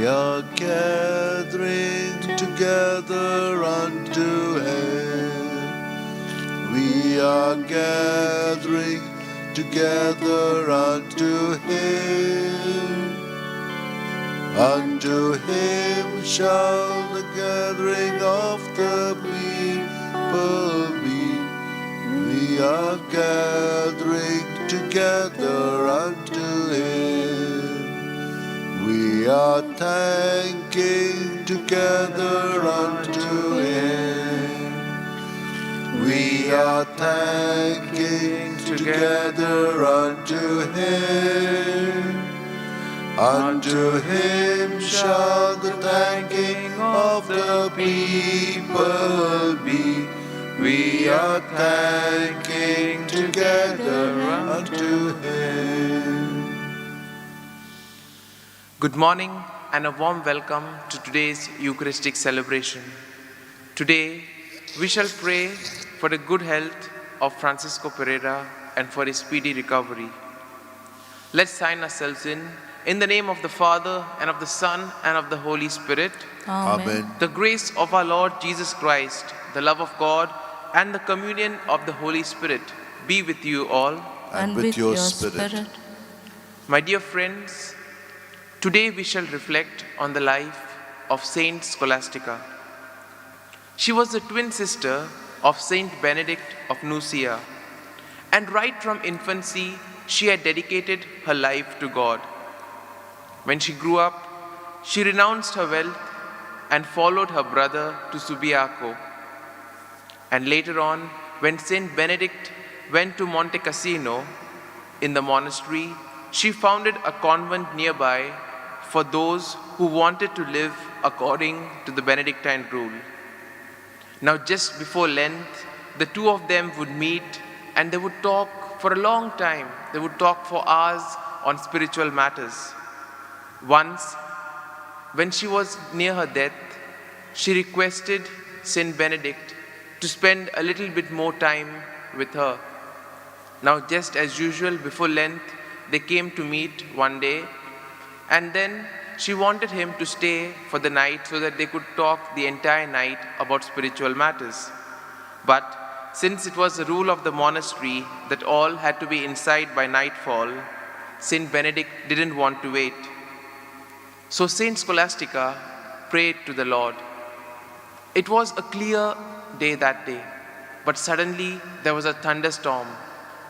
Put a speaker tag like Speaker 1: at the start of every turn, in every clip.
Speaker 1: We are gathering together unto Him. We are gathering together unto Him. Unto Him shall the gathering of the people be. We are gathering together unto Him. We are thanking together unto Him. We are thanking together unto Him. Unto Him shall the thanking of the people be. We are thanking together unto Him.
Speaker 2: Good morning and a warm welcome to today's Eucharistic celebration. Today, we shall pray for the good health of Francisco Pereira and for his speedy recovery. Let's sign ourselves in the name of the Father, and of the Son, and of the Holy Spirit.
Speaker 1: Amen.
Speaker 2: The grace of our Lord Jesus Christ, the love of God, and the communion of the Holy Spirit be with you all.
Speaker 1: And with your spirit.
Speaker 2: My dear friends, today we shall reflect on the life of Saint Scholastica. She was the twin sister of Saint Benedict of Nursia, and right from infancy she had dedicated her life to God. When she grew up, she renounced her wealth and followed her brother to Subiaco. And later on, when Saint Benedict went to Monte Cassino in the monastery, she founded a convent nearby for those who wanted to live according to the Benedictine rule. Now, just before Lent, the two of them would meet and they would talk for a long time. They would talk for hours on spiritual matters. Once, when she was near her death, she requested Saint Benedict to spend a little bit more time with her. Now, just as usual, before Lent, they came to meet one day, and then she wanted him to stay for the night so that they could talk the entire night about spiritual matters. But since it was the rule of the monastery that all had to be inside by nightfall, Saint Benedict didn't want to wait. So Saint Scholastica prayed to the Lord. It was a clear day that day, but suddenly there was a thunderstorm,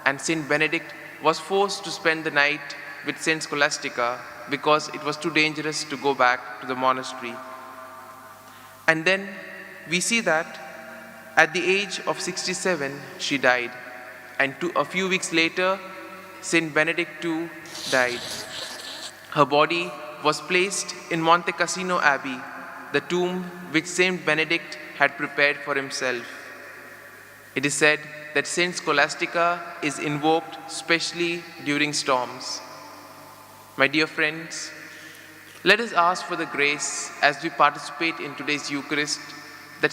Speaker 2: and Saint Benedict was forced to spend the night with Saint Scholastica because it was too dangerous to go back to the monastery. And then we see that at the age of 67, she died, and a few weeks later, Saint Benedict too died. Her body was placed in Monte Cassino Abbey, the tomb which Saint Benedict had prepared for himself. It is said that Saint Scholastica is invoked specially during storms. My dear friends, let us ask for the grace as we participate in today's Eucharist that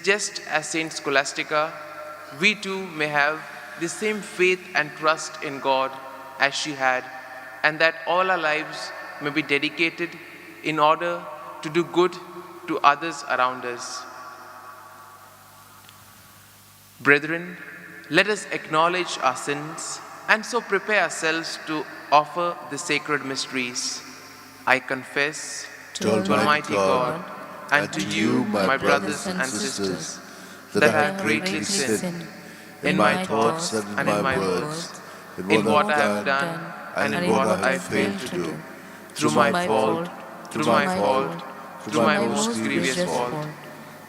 Speaker 2: just as Saint Scholastica, we too may have the same faith and trust in God as she had, and that all our lives may be dedicated in order to do good to others around us. Brethren, let us acknowledge our sins and so prepare ourselves to offer the sacred mysteries. I confess
Speaker 1: to Almighty God
Speaker 2: and to you, my brothers and sisters, that I have greatly sinned in my thoughts and in my words, in what I have done and in what I have failed to do, through my fault, through my most grievous fault.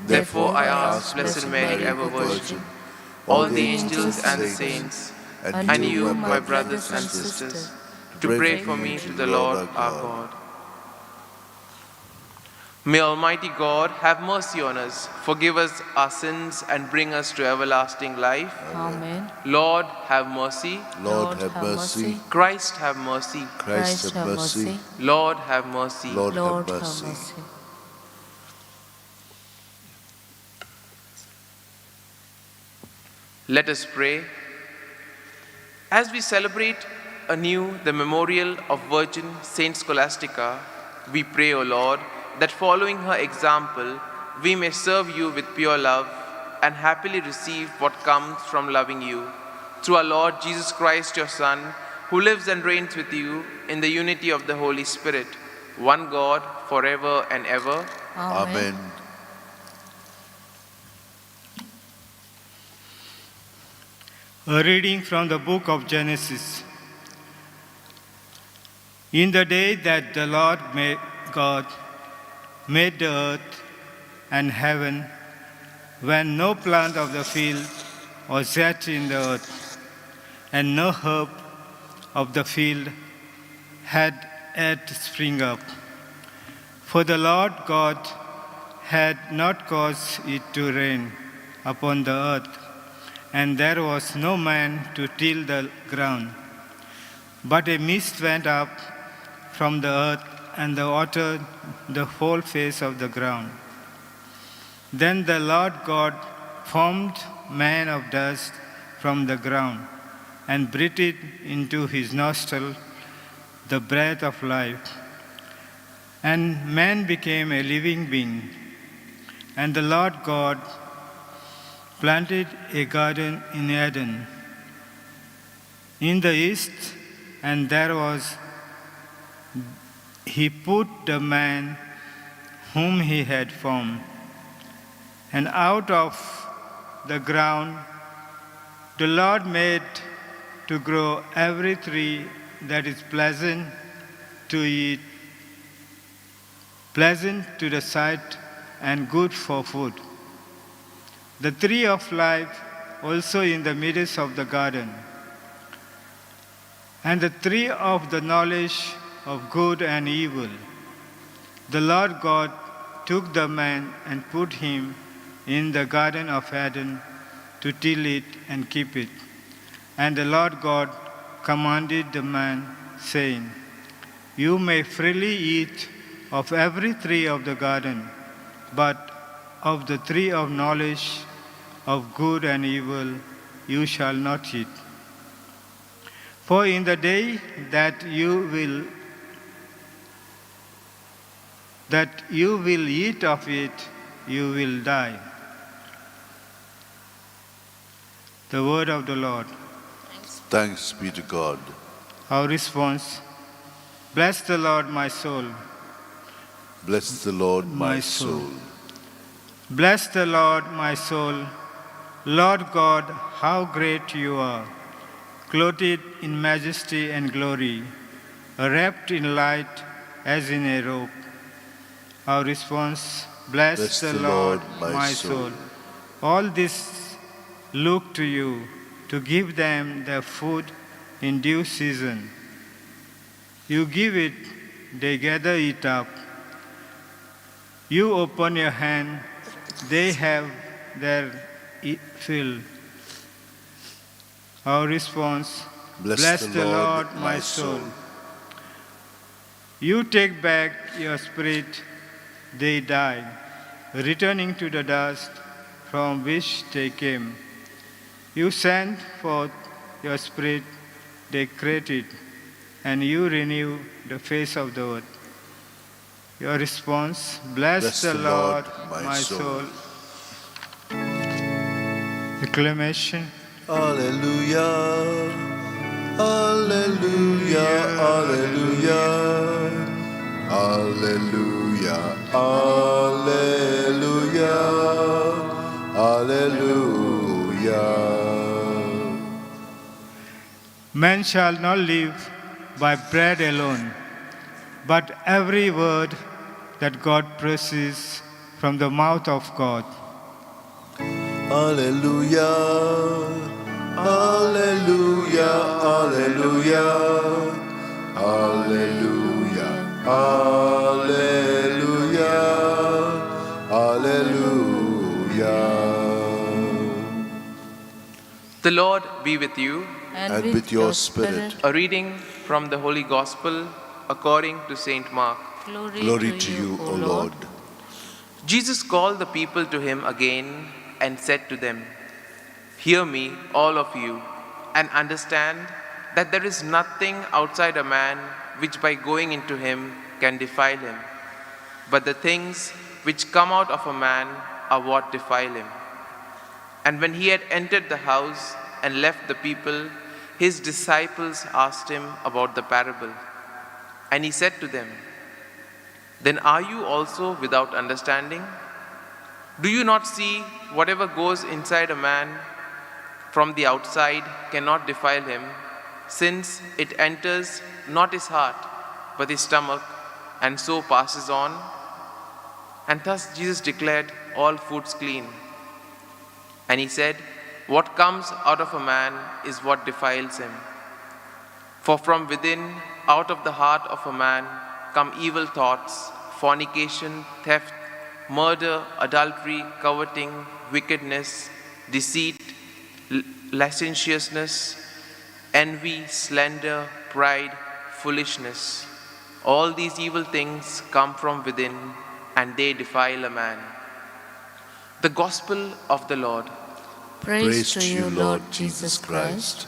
Speaker 2: Therefore I ask Blessed Mary, ever Virgin, all the angels and the saints, and you, my brothers and sisters, to pray for me to the Lord our God. May Almighty God have mercy on us, forgive us our sins, and bring us to everlasting life.
Speaker 3: Amen.
Speaker 2: Lord, have mercy.
Speaker 1: Lord, have mercy.
Speaker 2: Christ, have mercy.
Speaker 1: Christ, have mercy.
Speaker 2: Lord, have mercy.
Speaker 1: Lord, have
Speaker 3: Lord, have
Speaker 1: mercy.
Speaker 3: mercy.
Speaker 2: Let us pray. As we celebrate anew the memorial of Virgin Saint Scholastica, We pray, O Lord, that following her example, we may serve you with pure love and happily receive what comes from loving you. Through our Lord Jesus Christ, your Son, who lives and reigns with you in the unity of the Holy Spirit, one God, forever and ever.
Speaker 1: Amen.
Speaker 3: A reading from the book of Genesis. In the day that the Lord God made the earth and heaven, when no plant of the field was yet in the earth, and no herb of the field had yet spring up. For the Lord God had not caused it to rain upon the earth, and there was no man to till the ground. But a mist went up from the earth and watered the whole face of the ground. Then the Lord God formed man of dust from the ground and breathed into his nostril the breath of life. And man became a living being. And the Lord God planted a garden in Eden in the east, and there was he put the man whom he had formed. And out of the ground the Lord made to grow every tree that is pleasant to eat, pleasant to the sight, and good for food. The tree of life also in the midst of the garden, and the tree of the knowledge of good and evil. The Lord God took the man and put him in the garden of Eden to till it and keep it. And the Lord God commanded the man, saying, You may freely eat of every tree of the garden, but of the tree of knowledge of good and evil you shall not eat. For in the day that you will eat of it, you will die. The word of the Lord.
Speaker 1: Thanks be to God.
Speaker 3: Our response: Bless the Lord, my soul.
Speaker 1: Bless the Lord, my soul.
Speaker 3: Bless the Lord, my soul. Lord God, how great you are, clothed in majesty and glory, wrapped in light as in a robe. Our response: Bless the Lord, my soul. All this look to you to give them their food in due season. You give it, they gather it up. You open your hand, they have their fill. Our response: Bless the Lord, my soul. You take back your spirit, they die, returning to the dust from which they came. You send forth your spirit, they created, and you renew the face of the earth. Your response: Bless the Lord, my soul. Acclamation.
Speaker 1: Alleluia, alleluia, alleluia, alleluia, alleluia, alleluia.
Speaker 3: Man shall not live by bread alone, but every word that God proceeds from the mouth of God.
Speaker 1: Alleluia, alleluia, alleluia, alleluia, alleluia, alleluia.
Speaker 2: The Lord be with you.
Speaker 1: And with your spirit.
Speaker 2: A reading from the Holy Gospel according to Saint Mark.
Speaker 1: Glory to you, O Lord.
Speaker 2: Jesus called the people to him again and said to them, Hear me, all of you, and understand that there is nothing outside a man which by going into him can defile him, but the things which come out of a man are what defile him. And when he had entered the house and left the people, his disciples asked him about the parable. And he said to them, "Then are you also without understanding? Do you not see whatever goes inside a man from the outside cannot defile him, since it enters not his heart, but his stomach, and so passes on?" And thus Jesus declared all foods clean. And he said, "What comes out of a man is what defiles him. For from within, out of the heart of a man, come evil thoughts, fornication, theft, murder, adultery, coveting, wickedness, deceit, licentiousness, envy, slander, pride, foolishness. All these evil things come from within, and they defile a man." The Gospel of the Lord.
Speaker 1: Praise to you, Lord Jesus Christ.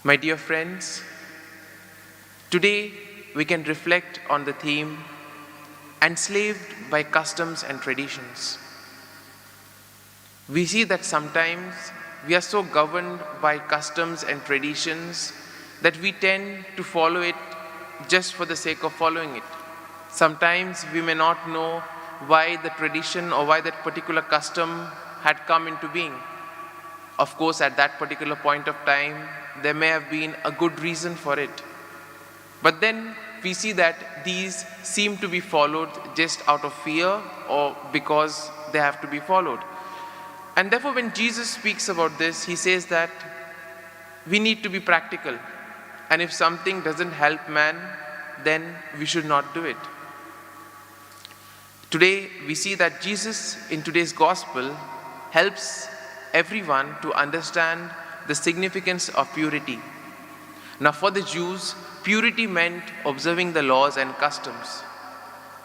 Speaker 2: My dear friends, today we can reflect on the theme, enslaved by customs and traditions. We see that sometimes we are so governed by customs and traditions that we tend to follow it just for the sake of following it. Sometimes we may not know why the tradition or why that particular custom had come into being. Of course, at that particular point of time, there may have been a good reason for it. But then we see that these seem to be followed just out of fear or because they have to be followed. And therefore, when Jesus speaks about this, he says that we need to be practical. And if something doesn't help man, then we should not do it. Today, we see that Jesus, in today's gospel, helps everyone to understand the significance of purity. Now, for the Jews, purity meant observing the laws and customs.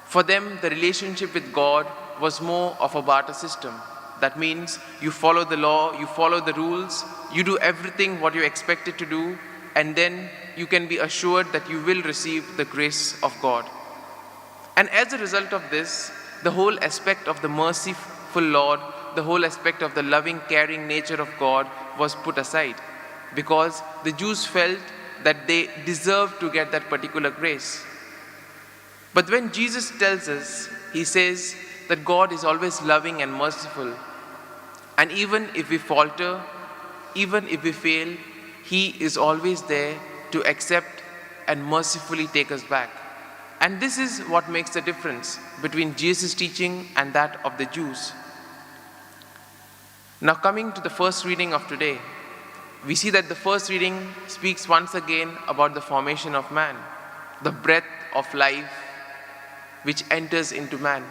Speaker 2: For them, the relationship with God was more of a barter system. That means you follow the law, you follow the rules, you do everything what you're expected to do, and then you can be assured that you will receive the grace of God. And as a result of this, the whole aspect of the merciful Lord, the whole aspect of the loving, caring nature of God was put aside, because the Jews felt that they deserved to get that particular grace. But when Jesus tells us, he says that God is always loving and merciful. And even if we falter, even if we fail, he is always there to accept and mercifully take us back. And this is what makes the difference between Jesus' teaching and that of the Jews. Now, coming to the first reading of today, we see that the first reading speaks once again about the formation of man, the breath of life which enters into man.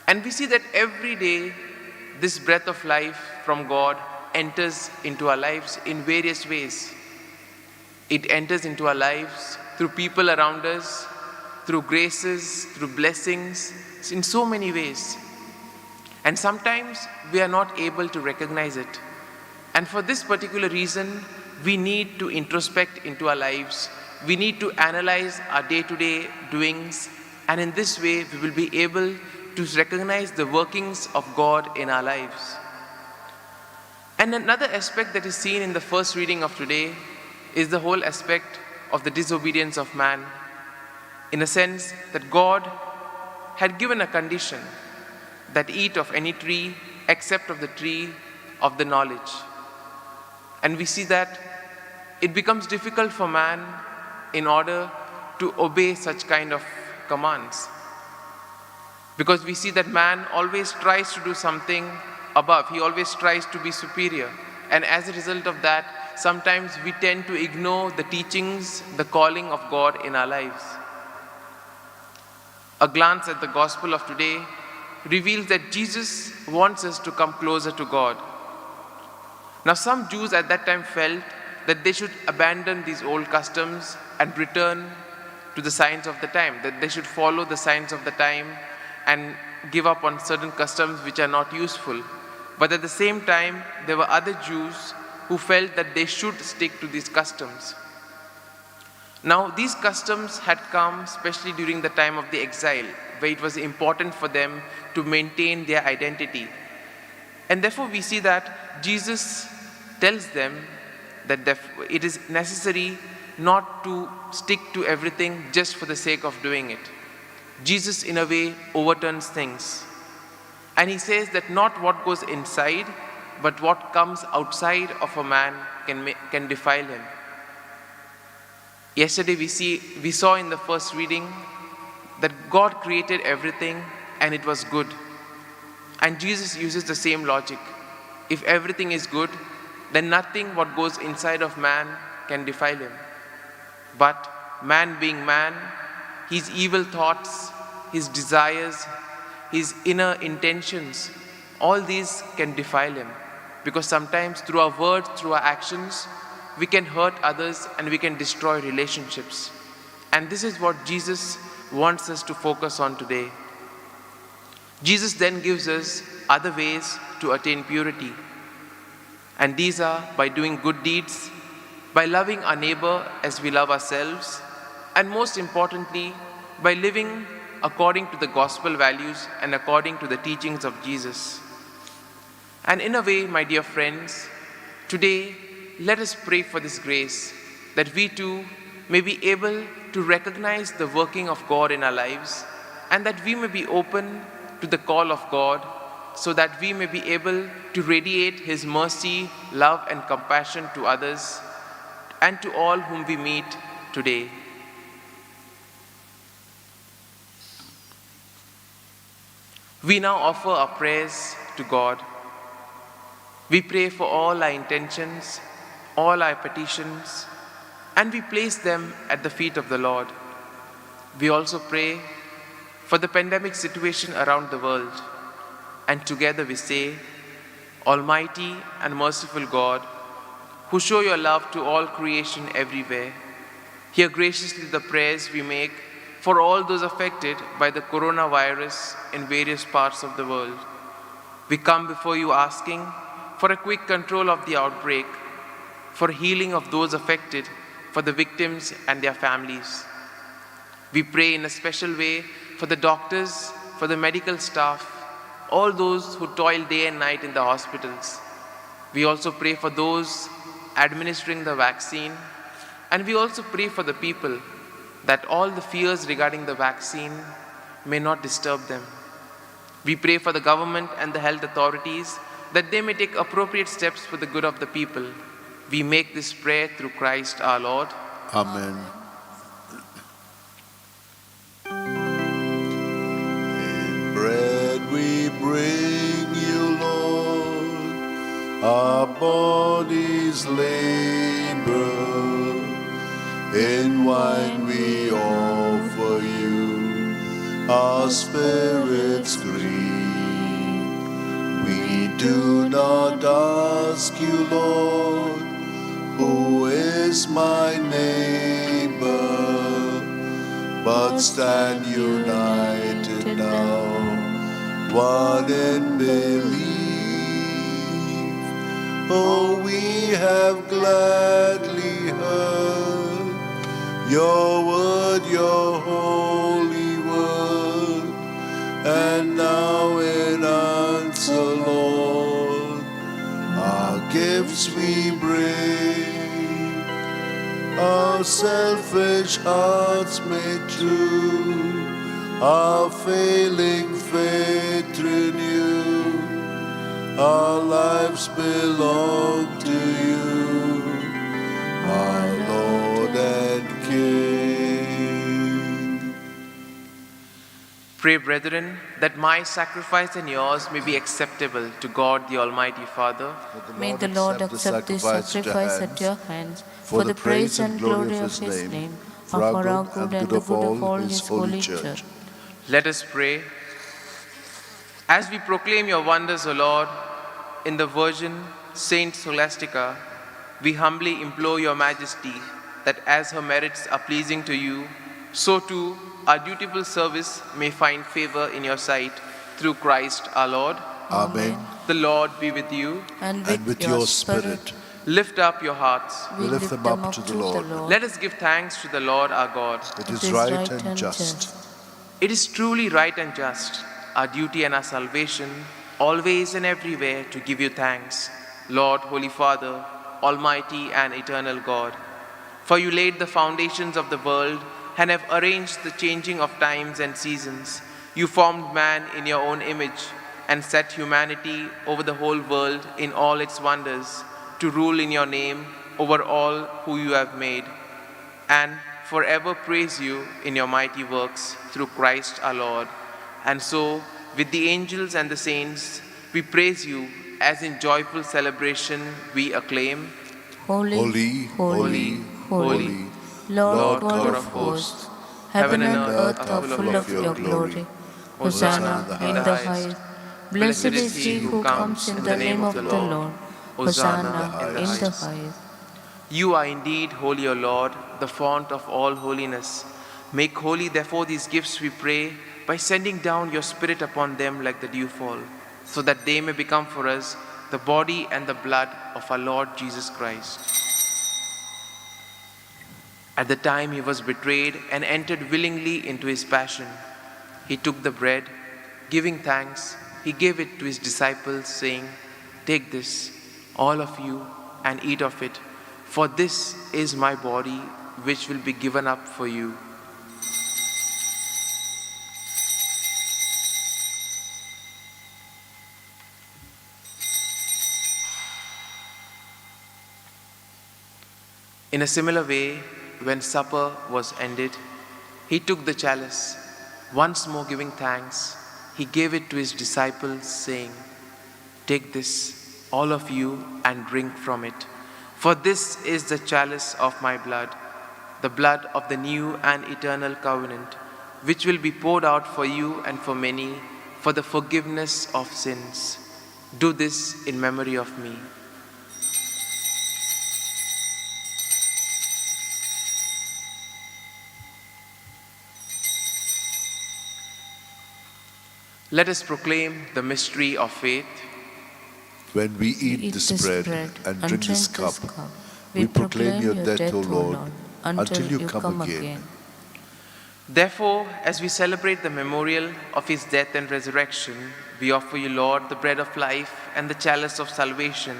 Speaker 2: And we see that every day this breath of life from God enters into our lives in various ways. It enters into our lives through people around us, through graces, through blessings, in so many ways. And sometimes we are not able to recognize it. And for this particular reason, we need to introspect into our lives. We need to analyze our day-to-day doings. And in this way, we will be able to recognize the workings of God in our lives. And another aspect that is seen in the first reading of today is the whole aspect of the disobedience of man, in a sense that God had given a condition that eat of any tree except of the tree of the knowledge. And we see that it becomes difficult for man in order to obey such kind of commands. Because we see that man always tries to do something above. He always tries to be superior. And as a result of that, sometimes we tend to ignore the teachings, the calling of God in our lives. A glance at the gospel of today reveals that Jesus wants us to come closer to God. Now, some Jews at that time felt that they should abandon these old customs and return to the signs of the time, that they should follow the signs of the time and give up on certain customs which are not useful. But at the same time, there were other Jews who felt that they should stick to these customs. Now, these customs had come especially during the time of the exile, where it was important for them to maintain their identity. And therefore, we see that Jesus tells them that it is necessary not to stick to everything just for the sake of doing it. Jesus, in a way, overturns things. And he says that not what goes inside, but what comes outside of a man can defile him. Yesterday we saw in the first reading that God created everything and it was good. And Jesus uses the same logic. If everything is good, then nothing what goes inside of man can defile him. But man being man, his evil thoughts, his desires, his inner intentions, all these can defile him. Because sometimes through our words, through our actions, we can hurt others and we can destroy relationships. And this is what Jesus wants us to focus on today. Jesus then gives us other ways to attain purity. And these are by doing good deeds, by loving our neighbor as we love ourselves, and most importantly, by living according to the gospel values and according to the teachings of Jesus. And in a way, my dear friends, today, let us pray for this grace, that we too may be able to recognize the working of God in our lives, and that we may be open to the call of God, so that we may be able to radiate His mercy, love, and compassion to others, and to all whom we meet today. We now offer our prayers to God. We pray for all our intentions, all our petitions, and we place them at the feet of the Lord. We also pray for the pandemic situation around the world, and together we say, Almighty and merciful God, who show your love to all creation everywhere, hear graciously the prayers we make for all those affected by the coronavirus in various parts of the world. We come before you asking for a quick control of the outbreak, for healing of those affected, for the victims and their families. We pray in a special way for the doctors, for the medical staff, all those who toil day and night in the hospitals. We also pray for those administering the vaccine, and we also pray for the people, that all the fears regarding the vaccine may not disturb them. We pray for the government and the health authorities, that they may take appropriate steps for the good of the people. We make this prayer through Christ our Lord.
Speaker 1: Amen. In bread we bring you, Lord, our bodies labor. In wine we offer you our spirits grieve. We do not ask you, Lord, who is my neighbor, but stand united now, one in belief. Oh, we have gladly heard your word, your holy word, and now in answer, Lord, our gifts we bring, our selfish hearts made true, our failing faith renew, our lives belong to you, our Lord and King.
Speaker 2: Pray, brethren, that my sacrifice and yours may be acceptable to God the Almighty Father.
Speaker 4: May the Lord accept this sacrifice at your hands for the praise and glory of His name, for our good and the good of all His holy church.
Speaker 2: Let us pray. As we proclaim your wonders, O Lord, in the Virgin Saint Scholastica, we humbly implore your majesty that as her merits are pleasing to you, so too our dutiful service may find favor in your sight through Christ our Lord.
Speaker 1: Amen.
Speaker 2: The Lord be with you.
Speaker 4: And with your spirit.
Speaker 2: Lift up your hearts.
Speaker 1: We lift them up to the Lord.
Speaker 2: Let us give thanks to the Lord our God.
Speaker 1: It is right and just.
Speaker 2: It is truly right and just, our duty and our salvation, always and everywhere to give you thanks, Lord, Holy Father, Almighty and eternal God. For you laid the foundations of the world and have arranged the changing of times and seasons. You formed man in your own image and set humanity over the whole world in all its wonders, to rule in your name over all who you have made, and forever praise you in your mighty works through Christ our Lord. And so, with the angels and the saints, we praise you as in joyful celebration we acclaim,
Speaker 4: Holy,
Speaker 1: Holy,
Speaker 4: holy, holy, Lord God of hosts, heaven and earth are full of your glory. Hosanna in the highest. Blessed is he who comes in the name of the Lord. Hosanna in the highest.
Speaker 2: You are indeed holy, O Lord, the font of all holiness. Make holy, therefore, these gifts, we pray, by sending down your Spirit upon them like the dewfall, so that they may become for us the body and the blood of our Lord Jesus Christ. At the time he was betrayed and entered willingly into his passion, he took the bread, giving thanks, he gave it to his disciples, saying, "Take this, all of you, and eat of it, for this is my body, which will be given up for you." In a similar way, when supper was ended, he took the chalice. Once more giving thanks, he gave it to his disciples, saying, "Take this, all of you, and drink from it. For this is the chalice of my blood, the blood of the new and eternal covenant, which will be poured out for you and for many for the forgiveness of sins. Do this in memory of me." Let us proclaim the mystery of faith.
Speaker 1: When we eat this bread and drink this cup, we proclaim your death, O Lord, until you come again.
Speaker 2: Therefore, as we celebrate the memorial of his death and resurrection, we offer you, Lord, the bread of life and the chalice of salvation,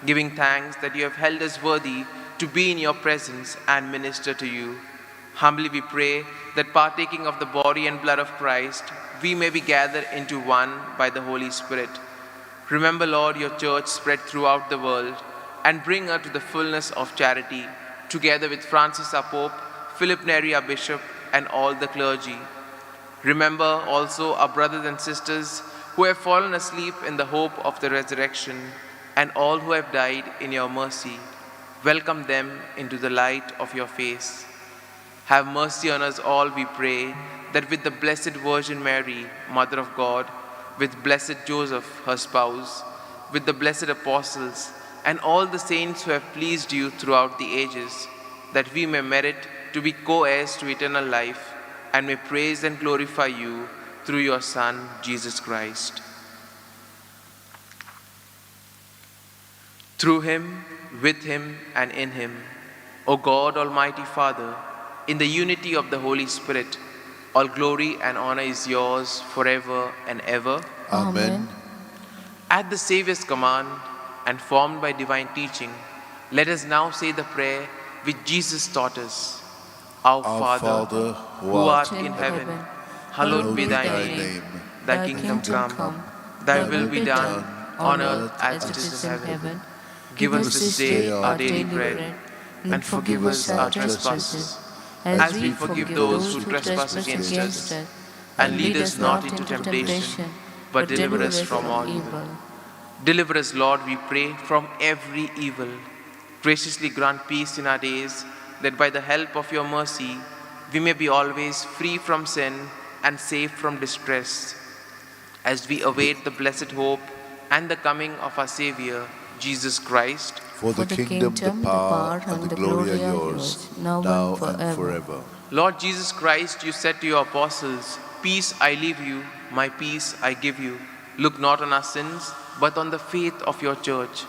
Speaker 2: giving thanks that you have held us worthy to be in your presence and minister to you. Humbly we pray that partaking of the body and blood of Christ, we may be gathered into one by the Holy Spirit. Remember, Lord, your church spread throughout the world, and bring her to the fullness of charity, together with Francis our Pope, Philip Neri our Bishop, and all the clergy. Remember also our brothers and sisters who have fallen asleep in the hope of the resurrection, and all who have died in your mercy. Welcome them into the light of your face. Have mercy on us all, we pray, that with the Blessed Virgin Mary, Mother of God, with blessed Joseph, her spouse, with the blessed apostles, and all the saints who have pleased you throughout the ages, that we may merit to be co-heirs to eternal life, and may praise and glorify you through your Son, Jesus Christ. Through him, with him, and in him, O God, Almighty Father, in the unity of the Holy Spirit, all glory and honor is yours forever and ever.
Speaker 1: Amen.
Speaker 2: At the Saviour's command and formed by divine teaching, let us now say the prayer which Jesus taught us. Our Father, who art in heaven, hallowed be thy name. Thy kingdom come, thy will be done on earth as it is in heaven. Give us this day our daily bread, and forgive us our trespasses, as we forgive those who trespass against us. And lead us not into temptation, but deliver us from all evil. Deliver us, Lord, we pray, from every evil. Graciously grant peace in our days, that by the help of your mercy, we may be always free from sin and safe from distress, as we await the blessed hope and the coming of our Savior, Jesus Christ.
Speaker 1: For the kingdom, the power, and the glory are yours, now and forever.
Speaker 2: Lord Jesus Christ, you said to your apostles, "Peace I leave you, my peace I give you. Look not on our sins, but on the faith of your church,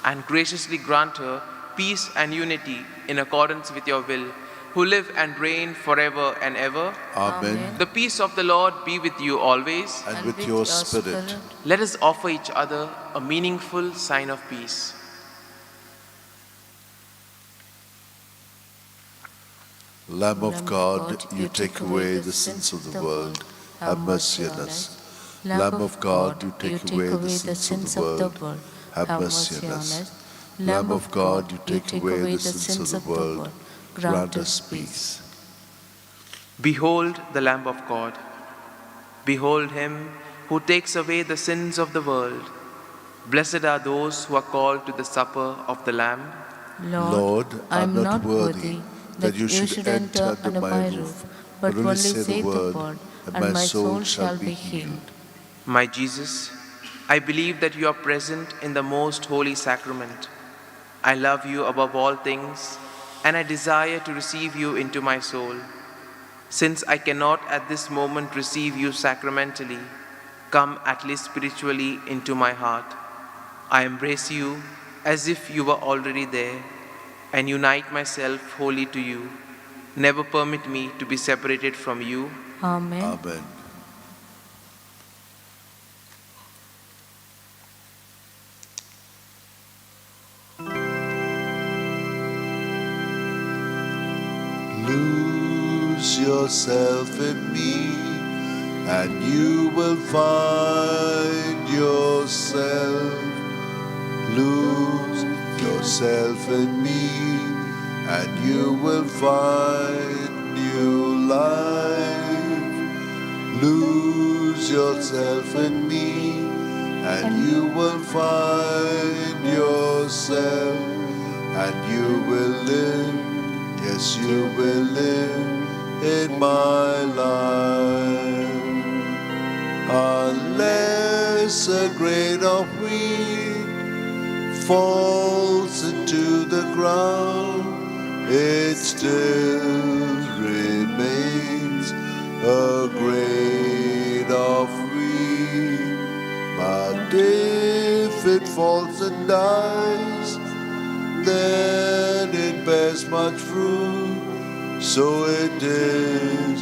Speaker 2: and graciously grant her peace and unity in accordance with your will, who live and reign forever and ever.
Speaker 1: Amen.
Speaker 2: The peace of the Lord be with you always.
Speaker 1: And with your spirit.
Speaker 2: Let us offer each other a meaningful sign of peace.
Speaker 1: Lamb of God, you take away the sins of the world. Have mercy on us. Lamb of God, you take away the sins of the world. Have mercy on us. Lamb of God, you take away the sins of the world. Grant us peace.
Speaker 2: Behold the Lamb of God. Behold him who takes away the sins of the world. Blessed are those who are called to the supper of the Lamb.
Speaker 1: Lord, I am not worthy that you should enter under my roof, but only say the word, and my soul shall be healed.
Speaker 2: My Jesus, I believe that you are present in the most holy sacrament. I love you above all things, and I desire to receive you into my soul. Since I cannot at this moment receive you sacramentally, come at least spiritually into my heart. I embrace you as if you were already there, and unite myself wholly to you. Never permit me to be separated from you.
Speaker 4: Amen.
Speaker 1: Amen. Lose yourself in me, and you will find yourself. Lose yourself in me, and you will find new life. Lose yourself in me, and you will find yourself, and you will live. Yes, you will live in my life. Unless a grain of wheat falls into the ground, it still remains a grain of wheat. But if it falls and dies, then it bears much fruit. So it is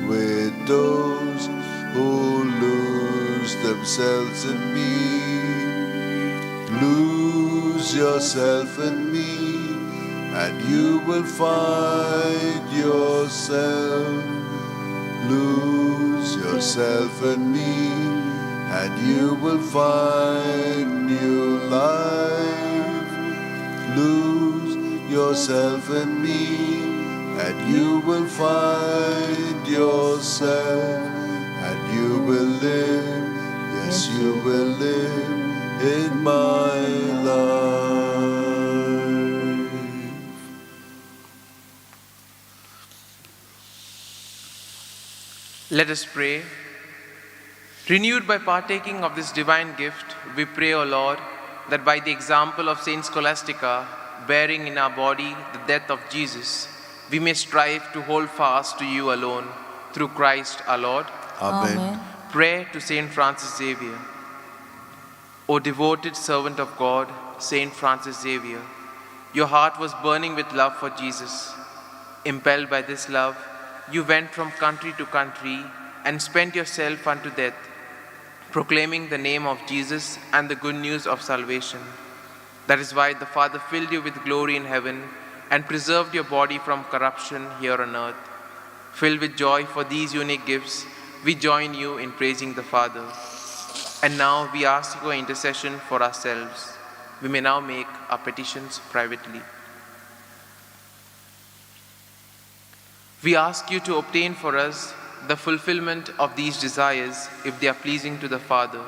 Speaker 1: with those who lose themselves in me. Lose yourself in me, and you will find yourself. Lose yourself in me, and you will find new life. Lose yourself in me, and you will find yourself, and you will live, yes, you will live in my life.
Speaker 2: Let us pray. Renewed by partaking of this divine gift, we pray, O Lord, that by the example of Saint Scholastica, bearing in our body the death of Jesus, we may strive to hold fast to you alone, through Christ our Lord.
Speaker 1: Amen.
Speaker 2: Prayer to Saint Francis Xavier. O devoted servant of God, Saint Francis Xavier, your heart was burning with love for Jesus. Impelled by this love, you went from country to country and spent yourself unto death, proclaiming the name of Jesus and the good news of salvation. That is why the Father filled you with glory in heaven and preserved your body from corruption here on earth. Filled with joy for these unique gifts, we join you in praising the Father. And now we ask your intercession for ourselves. We may now make our petitions privately. We ask you to obtain for us the fulfillment of these desires if they are pleasing to the Father.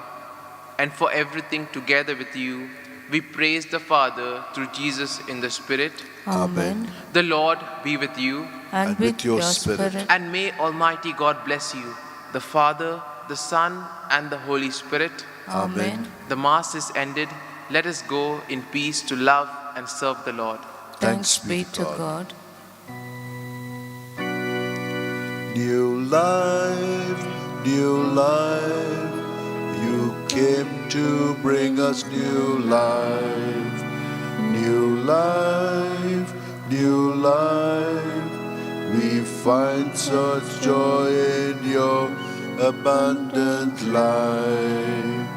Speaker 2: And for everything together with you, we praise the Father through Jesus in the Spirit.
Speaker 4: Amen.
Speaker 2: The Lord be with you.
Speaker 4: And with your spirit.
Speaker 2: And may Almighty God bless you, the Father, the Son, and the Holy Spirit.
Speaker 4: Amen.
Speaker 2: The Mass is ended. Let us go in peace to love and serve the Lord.
Speaker 4: Thanks be to God.
Speaker 1: New life, new life. You came to bring us new life. life, new life. We find such joy in your abundant life.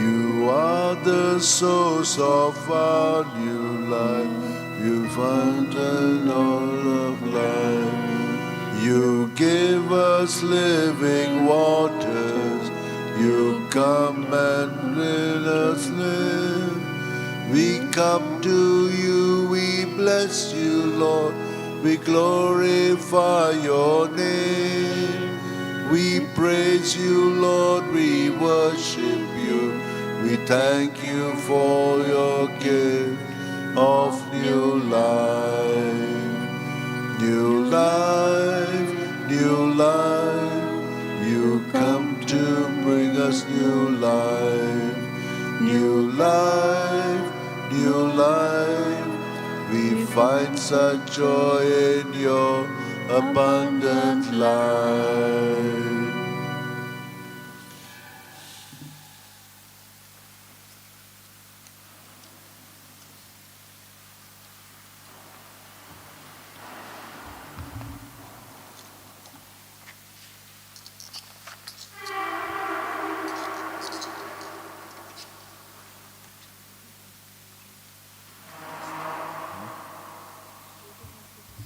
Speaker 1: You are the source of our new life. You fountain all of life. You give us living waters. You come and let us live. We come to you, we bless you, Lord. We glorify your name. We praise you, Lord. We worship you. We thank you for your gift of new life. New life, new life. You come to bring us new life. New life, new life. We find such joy in your abundant life.